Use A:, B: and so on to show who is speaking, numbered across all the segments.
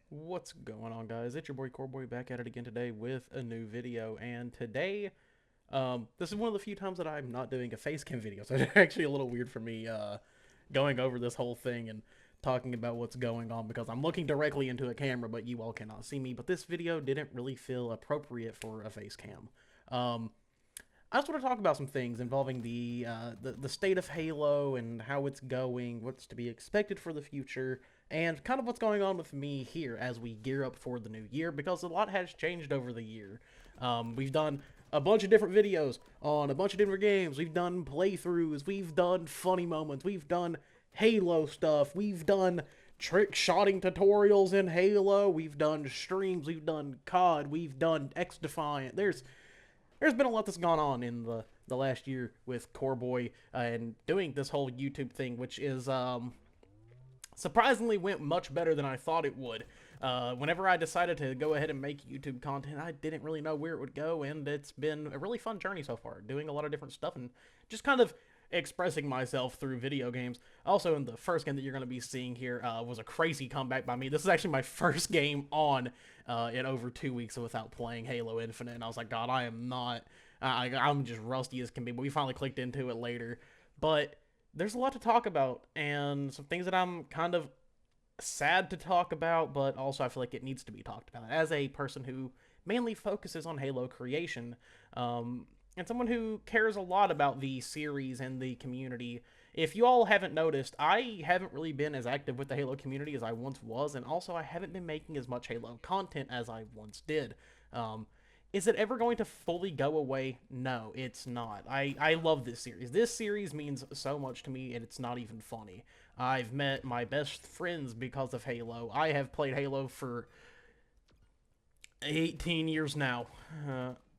A: What's going on, guys? It's your boy Coreboy back at it again today with a new video. And today, this is one of the few times that I'm not doing a face cam video, so it's actually a little weird for me going over this whole thing and talking about what's going on because I'm looking directly into a camera, but you all cannot see me. But this video didn't really feel appropriate for a face cam. Um, I just want to talk about some things involving the state of Halo and how it's going, what's to be expected for the future, and kind of what's going on with me here as we gear up for the new year because a lot has changed over the year. We've done a bunch of different videos on a bunch of different games. We've done playthroughs. We've done funny moments. We've done Halo stuff. We've done trick shotting tutorials in Halo. We've done streams. We've done COD. We've done X Defiant. There's been a lot that's gone on in the last year with Coreboy and doing this whole YouTube thing, which is surprisingly went much better than I thought it would. Whenever I decided to go ahead and make YouTube content, I didn't really know where it would go, and it's been a really fun journey so far, doing a lot of different stuff and just kind of expressing myself through video games. Also, in the first game that you're going to be seeing here was a crazy comeback by me. This is actually my first game on in over 2 weeks without playing Halo Infinite, and I was like, God, I am not. I'm just rusty as can be. But we finally clicked into it later. But there's a lot to talk about, and some things that I'm kind of sad to talk about, but also I feel like it needs to be talked about. As a person who mainly focuses on Halo creation, and someone who cares a lot about the series and the community, if you all haven't noticed, I haven't really been as active with the Halo community as I once was, and also I haven't been making as much Halo content as I once did. Um, is it ever going to fully go away? No, it's not. I love this series. This series means so much to me, and it's not even funny. I've met my best friends because of Halo. I have played Halo for 18 years now.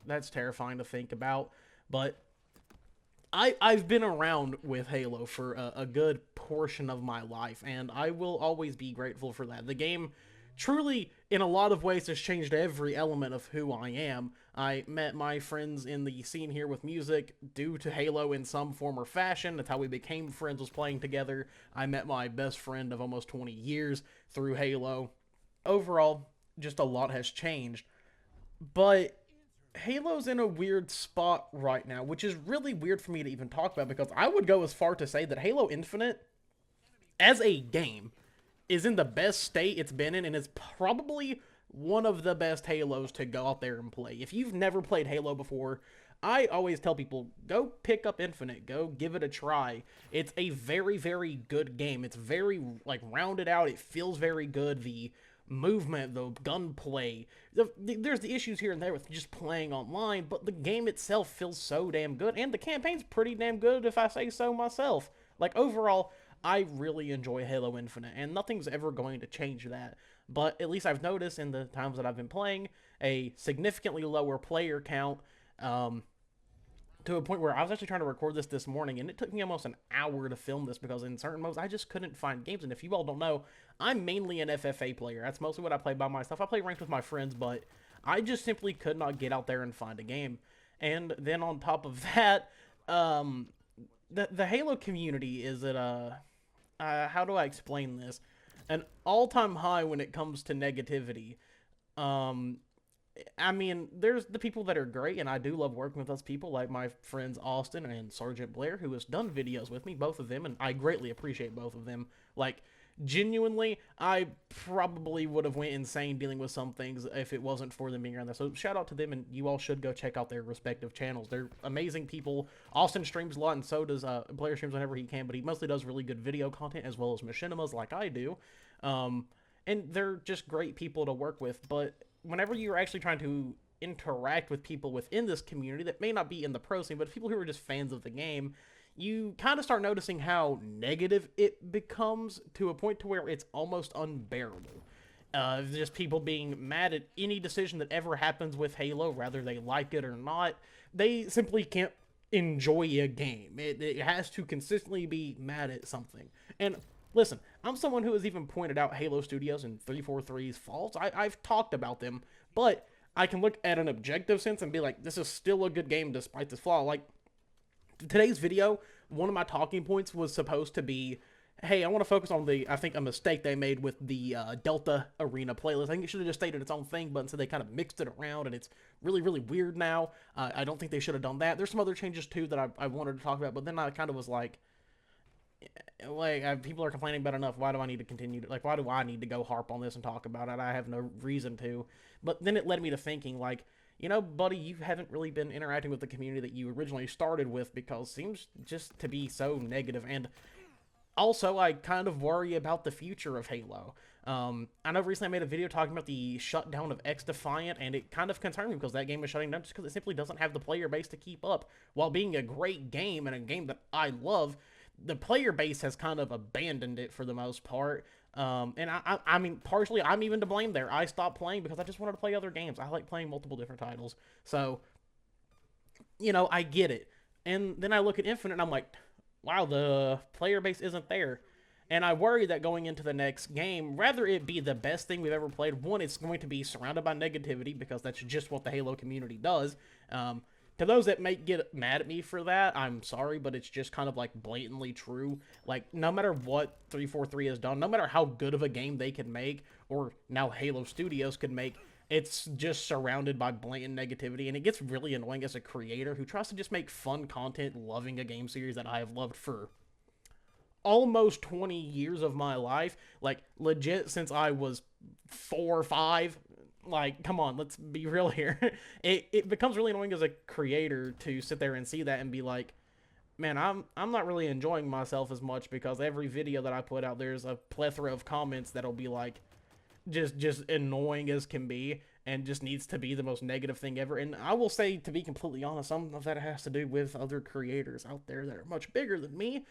A: That's terrifying to think about, but I've been around with Halo for a good portion of my life, and I will always be grateful for that. The game truly, in a lot of ways, has changed every element of who I am. I met my friends in the scene here with music due to Halo in some form or fashion. That's how we became friends, was playing together. I met my best friend of almost 20 years through Halo. Overall, just a lot has changed. But Halo's in a weird spot right now, which is really weird for me to even talk about because I would go as far to say that Halo Infinite, as a game, is in the best state it's been in, and it's probably one of the best Halos to go out there and play. If you've never played Halo before, I always tell people, go pick up Infinite, go give it a try. It's a very, very good game. It's very, like, rounded out. It feels very good. The movement, the gunplay, there's the issues here and there with just playing online, but the game itself feels so damn good, and the campaign's pretty damn good if I say so myself. Like, overall, I really enjoy Halo Infinite, and nothing's ever going to change that. But at least I've noticed in the times that I've been playing a significantly lower player count, um, to a point where I was actually trying to record this morning, and it took me almost an hour to film this because in certain modes I just couldn't find games. And if you all don't know, I'm mainly an FFA player. That's mostly what I play by myself. I play ranked with my friends, but I just simply could not get out there and find a game. And then on top of that, um, the Halo community is at a how do I explain this? An all-time high when it comes to negativity. Um, I mean, there's the people that are great, and I do love working with those people, like my friends Austin and Sergeant Blair, who has done videos with me, both of them, and I greatly appreciate both of them. Like, genuinely, I probably would have went insane dealing with some things if it wasn't for them being around there. So shout out to them, and you all should go check out their respective channels. They're amazing people. Austin streams a lot, and so does Blair streams whenever he can, but he mostly does really good video content as well as machinimas like I do. Um, and they're just great people to work with, but whenever you're actually trying to interact with people within this community that may not be in the pro scene, but people who are just fans of the game, you kind of start noticing how negative it becomes to a point to where it's almost unbearable. Just people being mad at any decision that ever happens with Halo, whether they like it or not. They simply can't enjoy a game. It has to consistently be mad at something. And listen, I'm someone who has even pointed out Halo Studios and 343's faults. I've talked about them, but I can look at an objective sense and be like, this is still a good game despite this flaw. Like, today's video, one of my talking points was supposed to be hey, I want to focus on I think a mistake they made with the Delta Arena playlist. I think it should have just stayed in its own thing, but instead they kind of mixed it around, and it's really, really weird now. I don't think they should have done that. There's some other changes too that I wanted to talk about, but then I kind of was like, people are complaining about enough. Why do I need to continue to, like, why do I need to go harp on this and talk about it? I have no reason to. But then it led me to thinking, like, buddy, you haven't really been interacting with the community that you originally started with because it seems just to be so negative. And also, I kind of worry about the future of Halo. I know recently I made a video talking about the shutdown of X Defiant, and it kind of concerned me because that game is shutting down just because it simply doesn't have the player base to keep up. While being a great game and a game that I love, the player base has kind of abandoned it for the most part. And I mean, partially, I'm even to blame there. I stopped playing because I just wanted to play other games. I like playing multiple different titles. So, I get it. And then I look at Infinite and I'm like, wow, the player base isn't there. And I worry that going into the next game, rather it be the best thing we've ever played, one, it's going to be surrounded by negativity because that's just what the Halo community does. To those that may get mad at me for that, I'm sorry, but it's just kind of like blatantly true. Like, no matter what 343 has done, no matter how good of a game they can make, or now Halo Studios could make, it's just surrounded by blatant negativity, and it gets really annoying as a creator who tries to just make fun content loving a game series that I have loved for almost 20 years of my life. Like, legit, since I was 4 or 5. Like, come on, let's be real here. It becomes really annoying as a creator to sit there and see that and be like, man, I'm not really enjoying myself as much because every video that I put out, there's a plethora of comments that'll be like, just annoying as can be, and just needs to be the most negative thing ever. And I will say, to be completely honest, some of that has to do with other creators out there that are much bigger than me.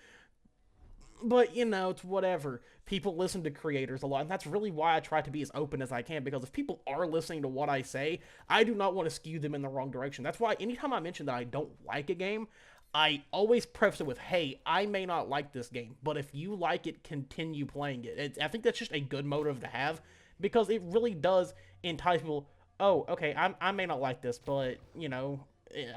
A: But it's whatever. People listen to creators a lot, and that's really why I try to be as open as I can, because if people are listening to what I say, I do not want to skew them in the wrong direction. That's why anytime I mention that I don't like a game, I always preface it with, hey, I may not like this game, but if you like it, continue playing it. I think that's just a good motive to have, because it really does entice people. Oh, okay, I may not like this, but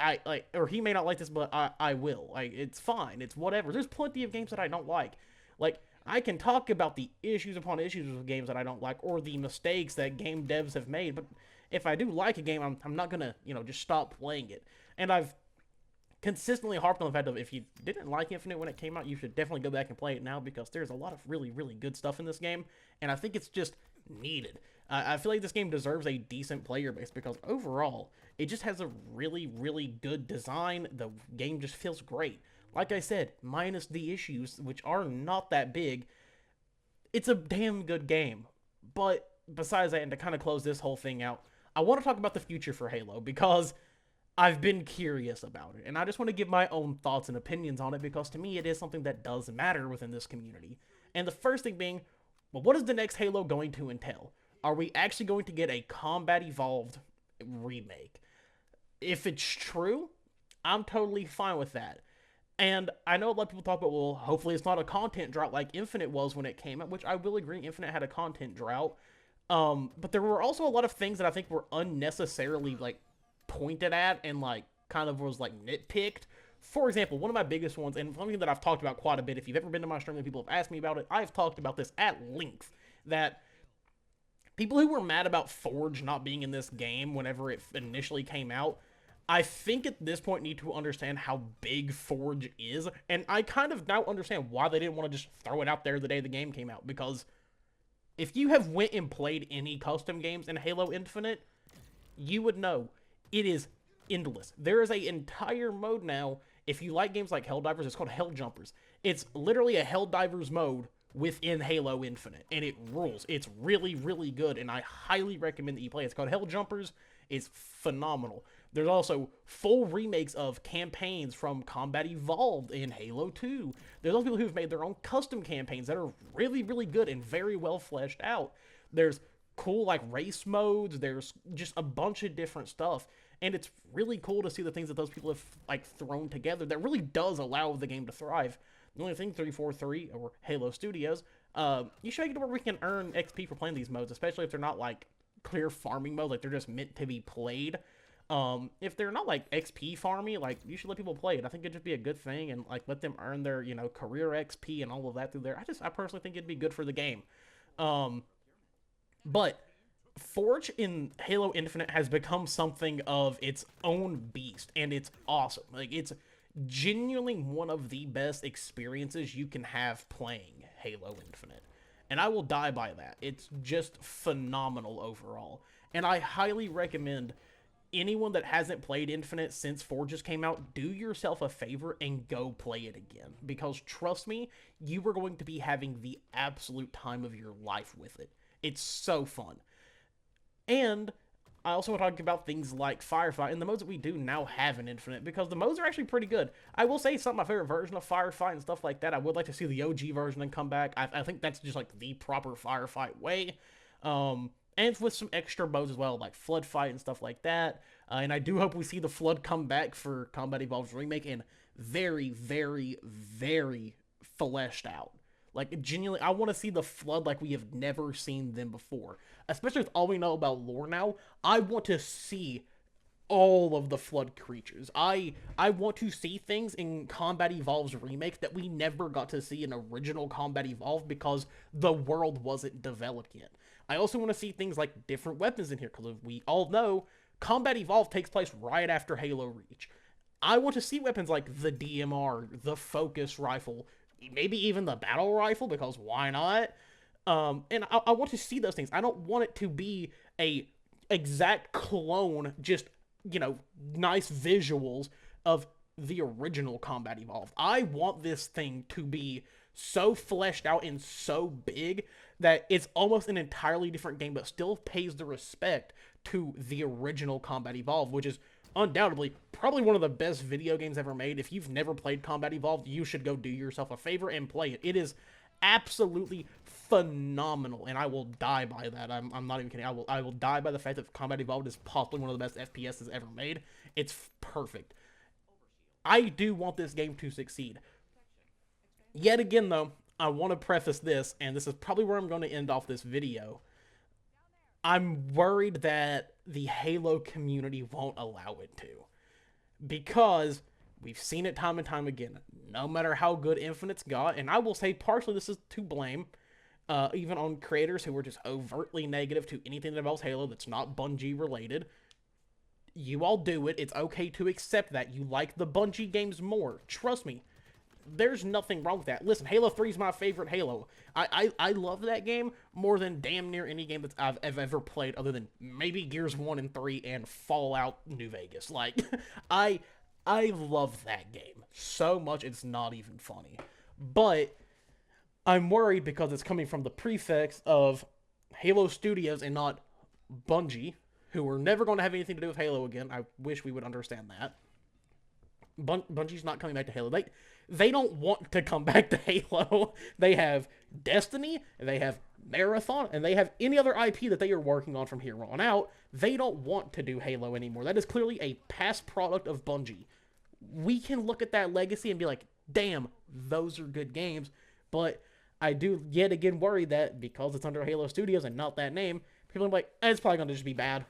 A: I like, or he may not like this, but I will. Like, it's fine. It's whatever. There's plenty of games that I don't like. Like, I can talk about the issues upon issues with games that I don't like, or the mistakes that game devs have made. But if I do like a game, I'm not gonna just stop playing it. And I've consistently harped on the fact of, if you didn't like Infinite when it came out, you should definitely go back and play it now, because there's a lot of really, really good stuff in this game, and I think it's just needed. I feel like this game deserves a decent player base, because overall, it just has a really, really good design. The game just feels great. Like I said, minus the issues, which are not that big, it's a damn good game. But besides that, and to kind of close this whole thing out, I want to talk about the future for Halo, because I've been curious about it, and I just want to give my own thoughts and opinions on it, because to me it is something that does matter within this community. And the first thing being, well, what is the next Halo going to entail? Are we actually going to get a Combat Evolved remake? If it's true, I'm totally fine with that. And I know a lot of people talk about, well, hopefully it's not a content drought like Infinite was when it came out, which I will agree, Infinite had a content drought. But there were also a lot of things that I think were unnecessarily, like, pointed at and, like, kind of was, like, nitpicked. For example, one of my biggest ones, and something that I've talked about quite a bit, if you've ever been to my stream and people have asked me about it, I've talked about this at length, that people who were mad about Forge not being in this game whenever it initially came out, I think at this point need to understand how big Forge is, and I kind of now understand why they didn't want to just throw it out there the day the game came out, because if you have went and played any custom games in Halo Infinite, you would know it is endless. There is an entire mode now, if you like games like Helldivers, it's called Helljumpers. It's literally a Helldivers mode within Halo Infinite, and it rules. It's really, really good, and I highly recommend that you play it. It's called Helljumpers. It's phenomenal. There's also full remakes of campaigns from Combat Evolved in Halo 2. There's also people who've made their own custom campaigns that are really, really good and very well fleshed out. There's cool, like, race modes. There's just a bunch of different stuff. And it's really cool to see the things that those people have, like, thrown together that really does allow the game to thrive. The only thing, 343, or Halo Studios, you should make it where we can earn XP for playing these modes, especially if they're not, like, clear farming mode, like they're just meant to be played. If they're not like XP farmy, like you should let people play it. I think it'd just be a good thing and like let them earn their, career XP and all of that through there. I personally think it'd be good for the game. Um, but Forge in Halo Infinite has become something of its own beast, and it's awesome. Like, it's genuinely one of the best experiences you can have playing Halo Infinite. And I will die by that. It's just phenomenal overall. And I highly recommend anyone that hasn't played Infinite since Forges came out, do yourself a favor and go play it again. Because trust me, you are going to be having the absolute time of your life with it. It's so fun. And I also want to talk about things like Firefight and the modes that we do now have in Infinite, because the modes are actually pretty good. I will say it's not my favorite version of Firefight and stuff like that. I would like to see the OG version and come back. I think that's just like the proper Firefight way. And with some extra modes as well, like Flood Fight and stuff like that. And I do hope we see the Flood come back for Combat Evolved's remake and very, very, very fleshed out. Like, genuinely, I want to see the Flood like we have never seen them before. Especially with all we know about lore now, I want to see all of the Flood creatures. I want to see things in Combat Evolved's remake that we never got to see in original Combat Evolved because the world wasn't developed yet. I also want to see things like different weapons in here, because we all know Combat Evolved takes place right after Halo Reach. I want to see weapons like the DMR, the Focus Rifle, maybe even the Battle Rifle, because why not? And I want to see those things. I don't want it to be a exact clone, just, nice visuals of the original Combat Evolved. I want this thing to be so fleshed out and so big that it's almost an entirely different game, but still pays the respect to the original Combat Evolved, which is undoubtedly probably one of the best video games ever made. If you've never played Combat Evolved, you should go do yourself a favor and play it. It is absolutely phenomenal, and I will die by that. I'm not even kidding. I will die by the fact that Combat Evolved is possibly one of the best FPSs ever made. It's perfect. I do want this game to succeed. Yet again, though, I want to preface this, and this is probably where I'm going to end off this video. I'm worried that the Halo community won't allow it to. Because we've seen it time and time again. No matter how good Infinite's got, and I will say partially this is to blame, even on creators who were just overtly negative to anything that involves Halo that's not Bungie related. You all do it. It's okay to accept that. You like the Bungie games more. Trust me. There's nothing wrong with that. Listen, Halo 3 is my favorite Halo. I love that game more than damn near any game that I've ever played, other than maybe Gears 1 and 3 and Fallout New Vegas. Like, I love that game so much it's not even funny. But I'm worried because it's coming from the prefix of Halo Studios and not Bungie, who are never going to have anything to do with Halo again. I wish we would understand that. Bungie's not coming back to Halo. They don't want to come back to Halo. They have Destiny, they have Marathon, and they have any other IP that they are working on from here on out. They don't want to do Halo anymore. That is clearly a past product of Bungie. We can look at that legacy and be like, damn, those are good games. But I do yet again worry that because it's under Halo Studios and not that name, people are like, it's probably going to just be bad.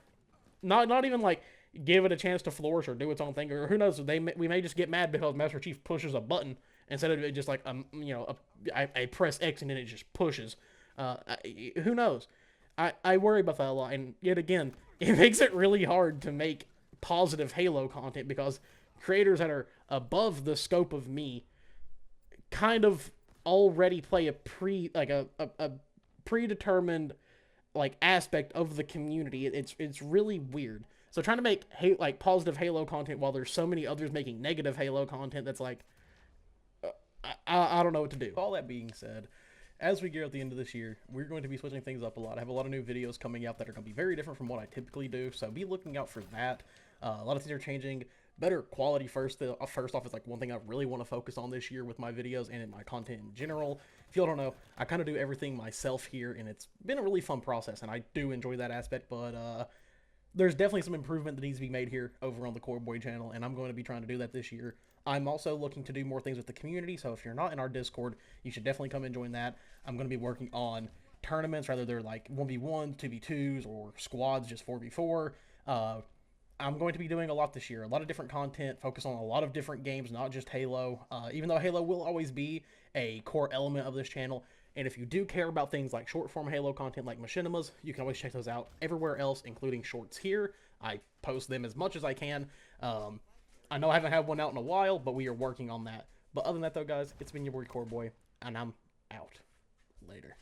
A: Not even like give it a chance to flourish or do its own thing, or who knows, we may just get mad because Master Chief pushes a button instead of it just like I press X and then it just pushes. Who knows? I worry about that a lot, and yet again, it makes it really hard to make positive Halo content because creators that are above the scope of me kind of already play a predetermined like aspect of the community. It's really weird. So trying to make positive Halo content while there's so many others making negative Halo content, that's like, I don't know what to do. All that being said, as we get at the end of this year, we're going to be switching things up a lot. I have a lot of new videos coming out that are going to be very different from what I typically do, so be looking out for that. A lot of things are changing. Better quality first off is like one thing I really want to focus on this year with my videos and in my content in general. If you all don't know, I kind of do everything myself here, and it's been a really fun process, and I do enjoy that aspect, but there's definitely some improvement that needs to be made here over on the Core Boy channel, and I'm going to be trying to do that this year. I'm also looking to do more things with the community, so if you're not in our Discord, you should definitely come and join that. I'm going to be working on tournaments, whether they're like 1v1s, 2v2s, or squads, just 4v4. I'm going to be doing a lot this year. A lot of different content, focus on a lot of different games, not just Halo. Even though Halo will always be a core element of this channel. And if you do care about things like short form Halo content like Machinimas, you can always check those out everywhere else, including shorts here. I post them as much as I can. I know I haven't had one out in a while, but we are working on that. But other than that, though, guys, it's been your boy Core Boy, and I'm out. Later.